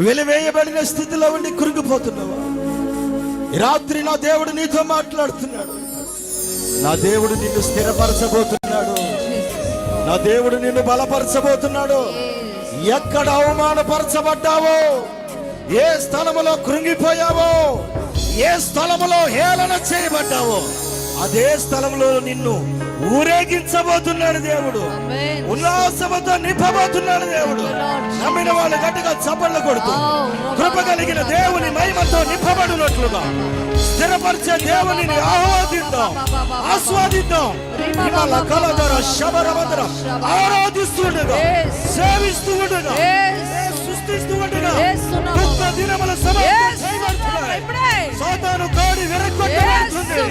వెలివేయబడిన స్థితిలో ఉండి కృంగిపోతున్నావా? ఈ రాత్రి నా దేవుడు నీతో మాట్లాడుతున్నాడు. నా దేవుడు నిన్ను స్థిరపరచబోతున్నాడు. నా దేవుడు నిన్ను బలపరచబోతున్నాడు. ఎక్కడ అవమానపరచబడ్డావో, ఏ స్థలములో కృంగిపోయావో, ఏ స్థలములో హేళన చేయబడ్డావో, అదే స్థలంలో నిన్ను ఊరేగించబోతున్నాడు దేవుడు. ఉల్లాసముతో నింపబోతున్నాడు దేవుడు. నమ్మిన వాళ్ళు గట్టిగా చప్పట్లు కొడుతూ కృప కలిగిన దేవుని మహిమతో నింపబడినట్లుగా స్థిరపరిచే దేవునిని ఆహ్వాదిద్దాం, ఆస్వాదిద్దాం. ఆరాధిస్తుండగా, సేవిస్తూ ఉండగా, సృష్టిస్తూ ఉండగా గొప్ప దినముల సాతాను కాడి విరగొట్టబడుతుంది.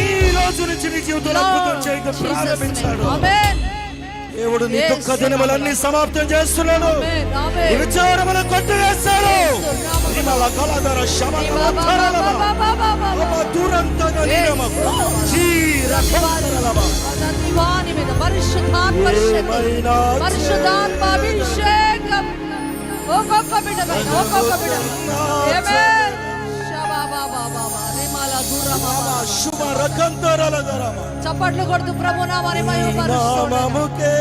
ఈ రోజు నుంచి నీ జీవితంలో అద్భుతం చేయడం ప్రారంభించాడు దేవుడు. నీ దుఃఖ దినములన్నీ సమాప్తం చేస్తున్నాడు. నీ విచారములను కొట్టివేస్తాడు. చప్పట్లు కొడుతూ ప్రభు నామముకే